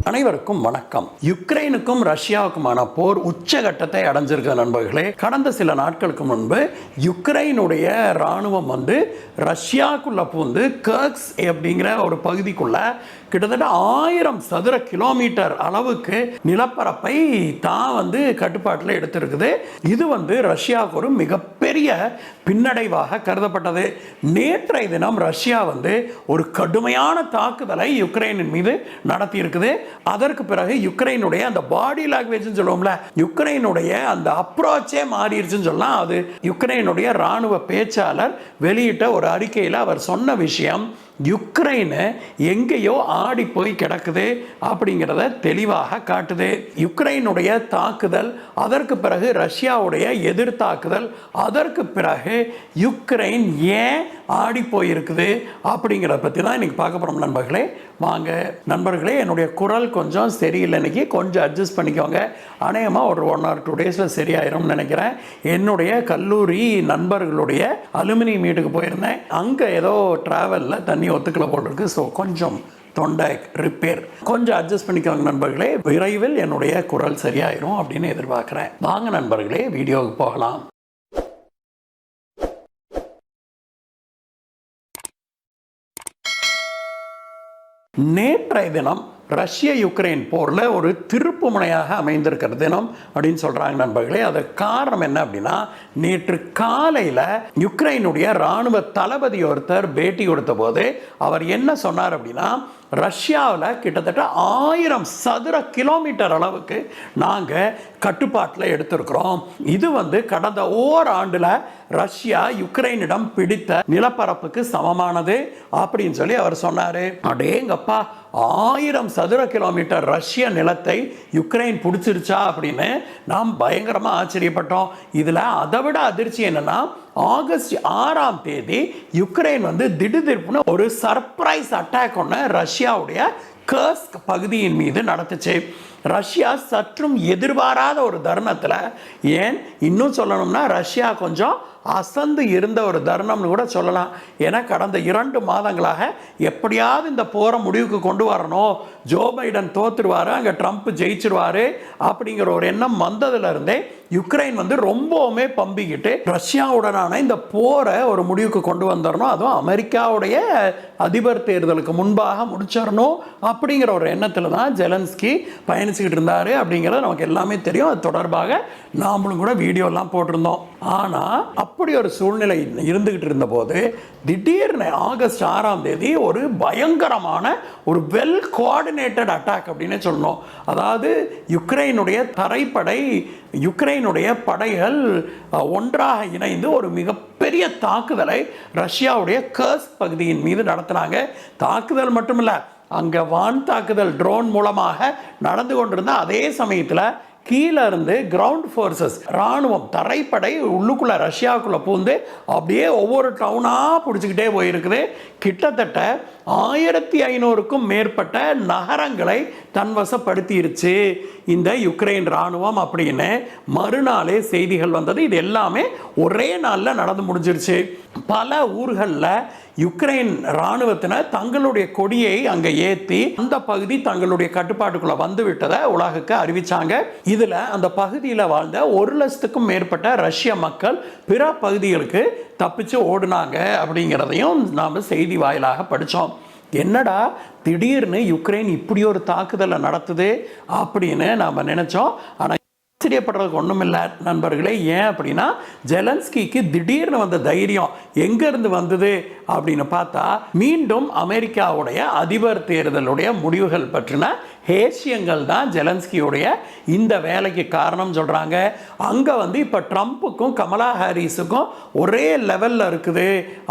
அனைவருக்கும் வணக்கம். யுக்ரைனுக்கும் ரஷ்யாவுக்குமான போர் உச்சகட்டத்தை அடைஞ்சிருக்க நண்பர்களே. கடந்த சில நாட்களுக்கு முன்பு யுக்ரைனுடைய ராணுவம் ரஷ்யாக்குள்ள பூந்து கர்க்ஸ் அப்படிங்கிற ஒரு பகுதிக்குள்ள கிட்டத்தட்ட 1000 சதுர கிலோமீட்டர் அளவுக்கு நிலப்பரப்பை தான் கட்டுப்பாட்டில் எடுத்திருக்குது. இது ரஷ்யாவுக்கு ஒரு மிகப்பெரிய பின்னடைவாக கருதப்பட்டது. நேற்றைய தினம் ரஷ்யா ஒரு கடுமையான தாக்குதலை யுக்ரைனின் மீது நடத்தி இருக்குது. அதற்கு பிறகு யுக்ரைனுடைய அந்த பாடி லாங்குவேஜ் சொல்லுவோம்ல, யுக்ரைனுடைய அந்த அப்ரோச்சே மாறிடுச்சுன்னு சொல்லலாம். அது யுக்ரைனுடைய ராணுவ பேச்சாளர் வெளியிட்ட ஒரு அறிக்கையில் அவர் சொன்ன விஷயம், யுக்ரைனு எங்கேயோ ஆடி போய் கிடக்குது அப்படிங்கிறத தெளிவாக காட்டுது. யுக்ரைனுடைய தாக்குதல், அதற்கு பிறகு ரஷ்யாவுடைய எதிர் தாக்குதல், அதற்கு பிறகு யுக்ரைன் ஏன் ஆடி போயிருக்குது அப்படிங்கிறத பற்றி தான் இன்னைக்கு பார்க்க போகிறோம் நண்பர்களே. வாங்க நண்பர்களே, என்னுடைய குரல் கொஞ்சம் சரியில்லை, இன்னைக்கு கொஞ்சம் அட்ஜஸ்ட் பண்ணிக்கோங்க. அநேகமாக ஒரு 1 or 2 டேஸில் சரியாயிரும்னு நினைக்கிறேன். என்னுடைய கல்லூரி நண்பர்களுடைய அலுமினி மீட்டுக்கு போயிருந்தேன். அங்கே ஏதோ ட்ராவலில் தண்ணி ஒத்துக்கல போல் இருக்கு. ஸோ கொஞ்சம் தொண்டை ரிப்பேர், கொஞ்சம் அட்ஜஸ்ட் பண்ணிக்கோங்க நண்பர்களே. விரைவில் என்னுடைய குரல் சரியாயிரும் அப்படின்னு எதிர்பார்க்குறேன். வாங்க நண்பர்களே, வீடியோவுக்கு போகலாம். நேற்றைய தினம் ரஷ்ய யுக்ரைன் போரில் ஒரு திருப்பு முனையாக அமைந்திருக்கிற தினம் அப்படின்னு சொல்கிறாங்க நண்பர்களே. அதற்கு காரணம் என்ன அப்படின்னா, நேற்று காலையில் யுக்ரைனுடைய இராணுவ தளபதி ஒருத்தர் பேட்டி கொடுத்த போது அவர் என்ன சொன்னார் அப்படின்னா, ரஷ்யாவில் கிட்டத்தட்ட 1000 சதுர கிலோமீட்டர் அளவுக்கு நாங்கள் கட்டுப்பாட்டில் எடுத்திருக்கிறோம். இது கடந்த ஓராண்டில் ரஷ்யா யுக்ரைனிடம் பிடித்த நிலப்பரப்புக்கு சமமானது அப்படின்னு சொல்லி அவர் சொன்னார். அடேங்கப்பா, 1000 சதுர கிலோமீட்டர் ரஷ்ய நிலத்தை யுக்ரைன் பிடிச்சிருச்சா அப்படின்னு நாம் பயங்கரமாக ஆச்சரியப்பட்டோம். இதில் அதை விட அதிர்ச்சி என்னன்னா, ஆகஸ்ட் 6ஆம் தேதி யுக்ரைன் திடீர்னு ஒரு சர்ப்ரைஸ் அட்டாக் ஒன்று ரஷ்யாவுடைய கர்ஸ்க் பகுதியின் மீது நடத்துச்சு. ரஷ்யா சற்றும் எதிர்பாராத ஒரு தருணத்தில், ஏன் இன்னும் சொல்லணும்னா ரஷ்யா கொஞ்சம் அசந்து இருந்த ஒரு தருணம்னு கூட சொல்லலாம். ஏன்னா கடந்த 2 மாதங்களாக எப்படியாவது இந்த போரை முடிவுக்கு கொண்டு வரணும், ஜோ பைடன் தோத்துருவாரு, அங்கே ட்ரம்ப் ஜெயிச்சிருவாரு அப்படிங்கிற ஒரு எண்ணம் வந்ததுலேருந்தே யுக்ரைன் ரொம்பவுமே பம்பிக்கிட்டு ரஷ்யாவுடனான இந்த போரை ஒரு முடிவுக்கு கொண்டு வந்துடணும், அதுவும் அமெரிக்காவுடைய அதிபர் தேர்தலுக்கு முன்பாக முடிச்சிடணும் அப்படிங்கிற ஒரு எண்ணத்தில் தான் ஜெலன்ஸ்கி பயணிச்சுக்கிட்டு இருந்தார் அப்படிங்கிறது நமக்கு எல்லாமே தெரியும். அது தொடர்பாக நாமளும் கூட வீடியோலாம் போட்டிருந்தோம். ஆனால் அப்படி ஒரு சூழ்நிலை இருந்துகிட்டு இருந்த போது திடீர்னு ஆகஸ்ட் 6ஆம் தேதி ஒரு பயங்கரமான ஒரு வெல் கோஆர்டினேட்டட் அட்டாக் அப்படின்னு சொல்லணும். அதாவது யுக்ரைனுடைய தரைப்படை, யுக்ரைனுடைய படைகள் ஒன்றாக இணைந்து ஒரு மிகப்பெரிய தாக்குதலை ரஷ்யாவுடைய கர்ஸ்க் பகுதியின் மீது நடத்தினாங்க. தாக்குதல் மட்டுமில்ல, அங்கே வான் தாக்குதல் ட்ரோன் மூலமாக நடந்து கொண்டிருந்த அதே சமயத்தில் கீழே இருந்து கிரவுண்ட் ஃபோர்ஸஸ், ராணுவம், தரைப்படை உள்ளுக்குள்ள ரஷ்யாவுக்குள்ள பூந்து அப்படியே ஒவ்வொரு டவுனாக பிடிச்சிக்கிட்டே போயிருக்குது. கிட்டத்தட்ட 1500க்கும் மேற்பட்ட நகரங்களை தன்வசப்படுத்திருச்சு இந்த யுக்ரைன் ராணுவம் அப்படின்னு மறுநாளே செய்திகள் வந்தது. இது எல்லாமே ஒரே நாளில் நடந்து முடிஞ்சிருச்சு. பல ஊர்களில் யுக்ரைன் இராணுவத்தினர் தங்களுடைய கொடியை அங்கே ஏற்றி அந்த பகுதி தங்களுடைய கட்டுப்பாட்டுக்குள்ள வந்து விட்டதை உலகுக்கு அறிவிச்சாங்க. இதில் அந்த பகுதியில் வாழ்ந்த 1 லட்சத்துக்கும் மேற்பட்ட ரஷ்ய மக்கள் பிற பகுதிகளுக்கு தப்பிச்சு ஓடுனாங்க அப்படிங்கிறதையும் நாம் செய்தி வாயிலாக படித்தோம். என்னடா திடீர்னு யுக்ரைன் இப்படி ஒரு தாக்குதலை நடத்துது அப்படின்னு நாம் நினைச்சோம். ஆனால் ஆச்சரியப்படுறதுக்கு ஒன்றும் இல்லை நண்பர்களே. ஏன் அப்படின்னா, ஜெலன்ஸ்கிக்கு திடீர்னு வந்த தைரியம் எங்கேருந்து வந்தது அப்படின்னு பார்த்தா, மீண்டும் அமெரிக்காவுடைய அதிபர் தேர்தலுடைய முடிவுகள் பற்றின ஹேஷியங்கள் தான் ஜெலன்ஸ்கியுடைய இந்த வேலைக்கு காரணம் சொல்கிறாங்க. அங்கே இப்போ ட்ரம்ப்புக்கும் கமலா ஹாரிஸுக்கும் ஒரே லெவலில் இருக்குது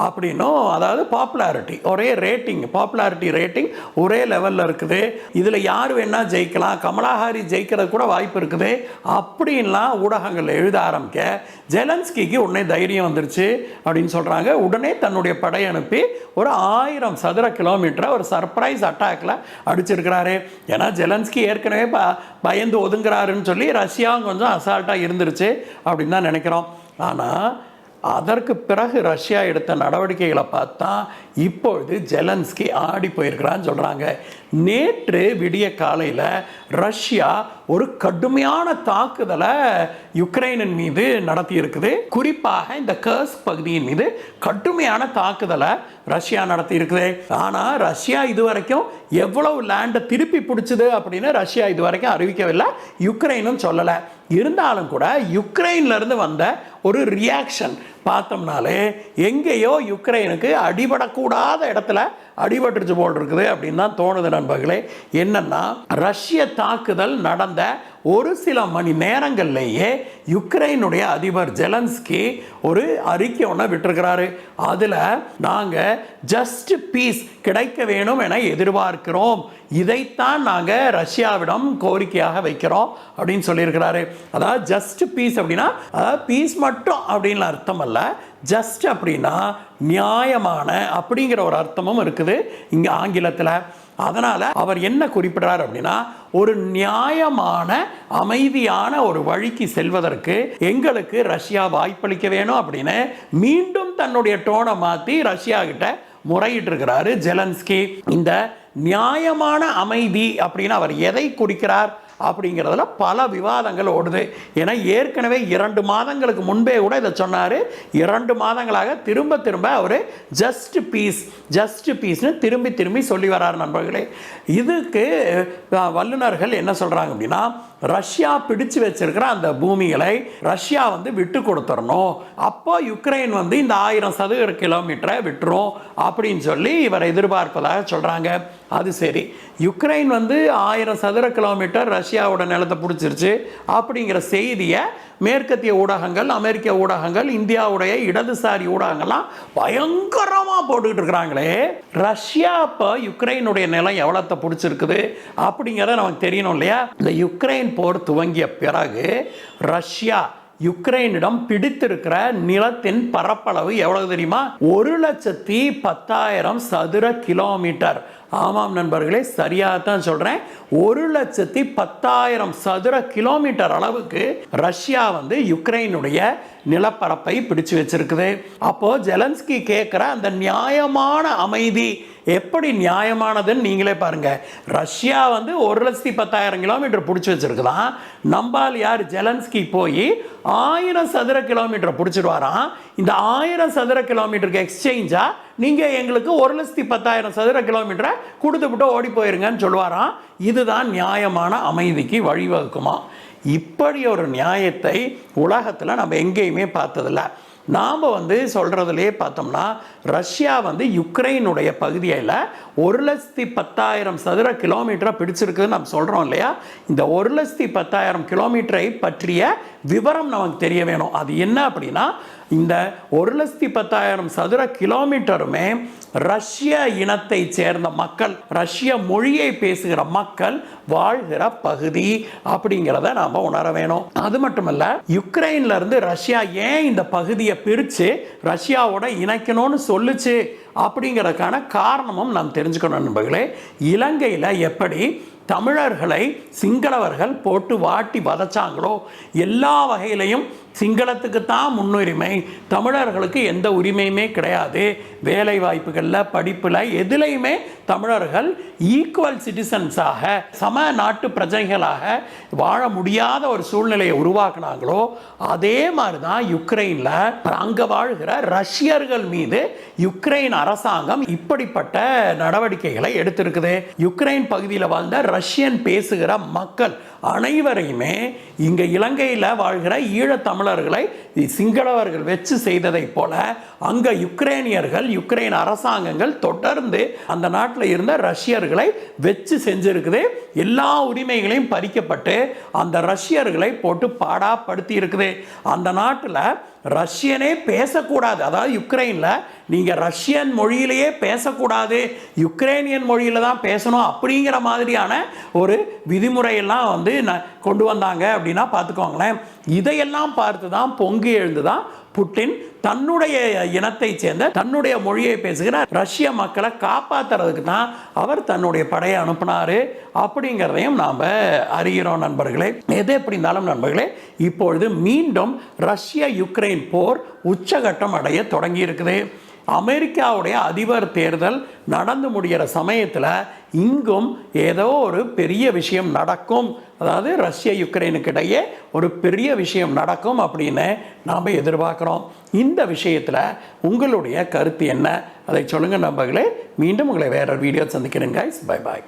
அப்படின்னும், அதாவது பாப்புலாரிட்டி ஒரே ரேட்டிங், பாப்புலாரிட்டி ரேட்டிங் ஒரே லெவலில் இருக்குது. இதில் யார் வேணால் ஜெயிக்கலாம், கமலா ஹாரிஸ் ஜெயிக்கிறது கூட வாய்ப்பு இருக்குது அப்படின்லாம் ஊடகங்கள் எழுத ஆரம்பிக்க ஜெலன்ஸ்கிக்கு உடனே தைரியம் வந்துருச்சு அப்படின்னு சொல்கிறாங்க. உடனே தன்னுடைய படை அனுப்பி ஒரு 1000 சதுர கிலோமீட்டரை ஒரு சர்ப்ரைஸ் அட்டாக்ல அடிச்சிருக்கிறாரு. ஏன்னா ஜெலன்ஸ்கி ஏற்கனவே பயந்து ஒதுங்குறாருன்னு சொல்லி ரஷ்யாவும் கொஞ்சம் அசால்ட்டாக இருந்துருச்சு அப்படின்னு தான் நினைக்கிறோம். ஆனால் அதற்கு பிறகு ரஷ்யா எடுத்த நடவடிக்கைகளை பார்த்தா இப்பொழுது ஜெலன்ஸ்கி ஆடி போயிருக்கிறான்னு சொல்கிறாங்க. நேற்று விடிய காலையில் ரஷ்யா ஒரு கடுமையான தாக்குதலை யுக்ரைனின் மீது நடத்தி இருக்குது. குறிப்பாக இந்த கர்ஸ்க் பகுதியின் மீது கடுமையான தாக்குதலை ரஷ்யா நடத்தி இருக்குது. ஆனால் ரஷ்யா இதுவரைக்கும் எவ்வளவு லேண்டை திருப்பி பிடிச்சது அப்படின்னு ரஷ்யா இதுவரைக்கும் அறிவிக்கவில்லை, யுக்ரைனும் சொல்லலை. இருந்தாலும் கூட யுக்ரைன்ல இருந்து வந்த ஒரு ரியாக்ஷன் பார்த்தோம்னாலே எங்கேயோ யுக்ரைனுக்கு அடிபடக்கூடாத இடத்துல அடிபட்டுருச்சு போல் இருக்குது அப்படின்னு தான் தோணுது நண்பர்களே. என்னன்னா, ரஷ்ய தாக்குதல் நடந்த ஒரு சில மணி நேரங்கள்லேயே யுக்ரைனுடைய அதிபர் ஜெலன்ஸ்கி ஒரு அறிக்கை ஒன்று விட்டிருக்கிறாரு. அதில் நாங்கள் ஜஸ்ட் பீஸ் கிடைக்க வேணும் என எதிர்பார்க்கிறோம், இதைத்தான் நாங்கள் ரஷ்யாவிடம் கோரிக்கையாக வைக்கிறோம் அப்படின்னு சொல்லியிருக்கிறாரு. அதாவது ஜஸ்ட் பீஸ் அப்படின்னா அதாவது பீஸ் மட்டும் அப்படின்னு அர்த்தம் அல்ல, ஜஸ்ட் அப்படின்னா நியாயமான அப்படிங்கிற ஒரு அர்த்தமும் இருக்குது இங்கே ஆங்கிலத்தில். அதனால் அவர் என்ன குறிப்பிடுறார் அப்படின்னா, ஒரு நியாயமான அமைதியான ஒரு வழிக்கு செல்வதற்கு எங்களுக்கு ரஷ்யா வாய்ப்பளிக்க வேணும் அப்படின்னு மீண்டும் தன்னுடைய டோனை மாற்றி ரஷ்யா கிட்ட முறையிட்டு இருக்கிறாரு ஜெலன்ஸ்கி. இந்த நியாயமான அமைதி அப்படின்னு அவர் எதை குறிக்கிறார் அப்படிங்கிறதுல பல விவாதங்கள் ஓடுது. ஏன்னா ஏற்கனவே 2 மாதங்களுக்கு முன்பே கூட இதை சொன்னார். 2 மாதங்களாக திரும்ப திரும்ப அவர் ஜஸ்ட் பீஸ்னு திரும்பி சொல்லி வரார் நண்பர்களே. இதுக்கு வல்லுநர்கள் என்ன சொல்கிறாங்க அப்படின்னா, ரஷ்யா பிடிச்சு வச்சிருக்கிற அந்த பூமிகளை ரஷ்யா விட்டு கொடுத்துடணும், அப்போ யுக்ரைன் இந்த 1000 சதுர கிலோமீட்டரை விட்டுரும் அப்படின்னு சொல்லி இவர் எதிர்பார்ப்பதாக சொல்கிறாங்க. அது சரி, யுக்ரைன் 1000 சதுர கிலோமீட்டர் ரஷ்யாவோட நிலத்தை பிடிச்சிருச்சு அப்படிங்கிற செய்தியை மேற்கத்திய ஊடகங்கள், அமெரிக்க ஊடகங்கள், இந்தியாவுடைய இடதுசாரி ஊடகங்கள்லாம் பயங்கரமாக போட்டுக்கிட்டு இருக்கிறாங்களே. ரஷ்யா இப்போ யுக்ரைனுடைய நிலம் எவ்வளோத்தை பிடிச்சிருக்குது அப்படிங்கிறத நமக்கு தெரியணும் இல்லையா? இந்த யுக்ரைன் போர் துவங்கிய பிறகு ரஷ்யா யுக்ரைனிடம் பிடித்திருக்கிற நிலத்தின் பரப்பளவு எவ்வளவு தெரியுமா? 1,10,000 சதுர கிலோமீட்டர். ஆமாம் நண்பர்களே, சரியாகத்தான் சொல்றேன். 1,10,000 சதுர கிலோமீட்டர் அளவுக்கு ரஷ்யா யுக்ரைனுடைய நிலப்பரப்பை பிடிச்சு வச்சிருக்குது. அப்போ ஜெலன்ஸ்கி கேட்கிற அந்த நியாயமான அமைதி எப்படி நியாயமானதுன்னு நீங்களே பாருங்க. ரஷ்யா 1,10,000 கிலோமீட்டர் பிடிச்சி வச்சிருக்குதான். நம்பால் யார் ஜெலன்ஸ்கி போய் 1000 சதுர கிலோமீட்டர் பிடிச்சிடுவாராம். இந்த 1000 சதுர கிலோமீட்டருக்கு எக்ஸ்சேஞ்சா நீங்க எங்களுக்கு 1,10,000 சதுர கிலோமீட்டரை கொடுத்துவிட்டு ஓடி போயிருங்கன்னு சொல்லுவாராம். இதுதான் நியாயமான அமைதிக்கு வழிவகுக்குமா? இப்படி ஒரு நியாயத்தை உலகத்தில் நம்ம எங்கேயுமே பார்த்ததில்ல. நாம் சொல்கிறதுலே பார்த்தோம்னா, ரஷ்யா யுக்ரைனுடைய பகுதியில் 1,10,000 சதுர கிலோமீட்டரை பிடிச்சிருக்குன்னு நம்ம சொல்கிறோம் இல்லையா? இந்த 1,10,000 கிலோமீட்டரை பற்றிய விவரம் நமக்கு தெரிய வேணும். அது என்ன அப்படின்னா, இந்த 1,10,000 சதுர கிலோமீட்டருமே ரஷ்ய இனத்தை சேர்ந்த மக்கள், ரஷ்ய மொழியை பேசுகிற மக்கள் வாழ்கிற பகுதி அப்படிங்கிறத நாம் உணர வேணும். அது மட்டுமல்ல, யுக்ரைன்ல இருந்து ரஷ்யா ஏன் இந்த பகுதியை பிரித்து ரஷ்யாவோட இணைக்கணும்னு சொல்லுச்சு அப்படிங்கிறதுக்கான காரணமும் நாம் தெரிஞ்சுக்கணும் நண்பர்களே. இலங்கையில் எப்படி தமிழர்களை சிங்களவர்கள் போட்டு வாட்டி வதச்சாங்களோ, எல்லா வகையிலையும் சிங்களத்துக்கு தான் முன்னுரிமை, தமிழர்களுக்கு எந்த உரிமையுமே கிடையாது, வேலை வாய்ப்புகளில், படிப்பில், எதுலையுமே தமிழர்கள் ஈக்குவல் சிட்டிசன்ஸாக, சம நாட்டு பிரஜைகளாக வாழ முடியாத ஒரு சூழ்நிலையை உருவாக்குனாங்களோ, அதே மாதிரி தான் யுக்ரைனில் அங்கே வாழ்கிற ரஷ்யர்கள் மீது யுக்ரைன் அரசாங்கம் இப்படிப்பட்ட நடவடிக்கைகளை எடுத்திருக்குது. யுக்ரைன் பகுதியில் வாழ்ந்த ரஷ்யன் பேசுகிற மக்கள் அனைவரையுமே இங்கே இலங்கையில் வாழ்கிற ஈழத் தமிழர்களை சிங்களவர்கள் வச்சு செய்ததை போல அங்கே யுக்ரைனியர்கள், யுக்ரைன் அரசாங்கங்கள் தொடர்ந்து அந்த நாட்டில் இருந்த ரஷ்யர்களை வச்சு செஞ்சிருக்குது. எல்லா உரிமைகளையும் பறிக்கப்பட்டு அந்த ரஷ்யர்களை போட்டு பாடாப்படுத்தி இருக்குது. அந்த நாட்டில் ரஷ்யனே பேசக்கூடாது. அதாவது யுக்ரைனில் நீங்கள் ரஷ்யன் மொழியிலேயே பேசக்கூடாது, யுக்ரைனியன் மொழியில் தான் பேசணும் அப்படிங்கிற மாதிரியான ஒரு விதிமுறையெல்லாம் கொண்டு வந்தாங்க அப்படின்னா பார்த்துக்கோங்களேன். இதையெல்லாம் பார்த்து தான் பொங்கி எழுந்து தான் புட்டின் தன்னுடைய இனத்தை சேர்ந்த, தன்னுடைய மொழியை பேசுகிற ரஷ்ய மக்களை காப்பாற்றுறதுக்கு தான் அவர் தன்னுடைய படையை அனுப்பினார் அப்படிங்கிறதையும் நாம் அறிகிறோம் நண்பர்களே. எது எப்படி இருந்தாலும் நண்பர்களே, இப்பொழுது மீண்டும் ரஷ்ய யுக்ரைன் போர் உச்சகட்டம் அடைய தொடங்கி இருக்குது. அமெரிக்காவுடைய அதிபர் தேர்தல் நடந்து முடிகிற சமயத்தில் இங்கும் ஏதோ ஒரு பெரிய விஷயம் நடக்கும், அதாவது ரஷ்ய யுக்ரைனுக்கு இடையே ஒரு பெரிய விஷயம் நடக்கும் அப்படின்னு நாம் எதிர்பார்க்குறோம். இந்த விஷயத்தில் உங்களுடைய கருத்து என்ன, அதை சொல்லுங்கள் நண்பர்களே. மீண்டும் உங்களை வேற வீடியோ சந்திக்கிறேன் கைஸ். Bye bye.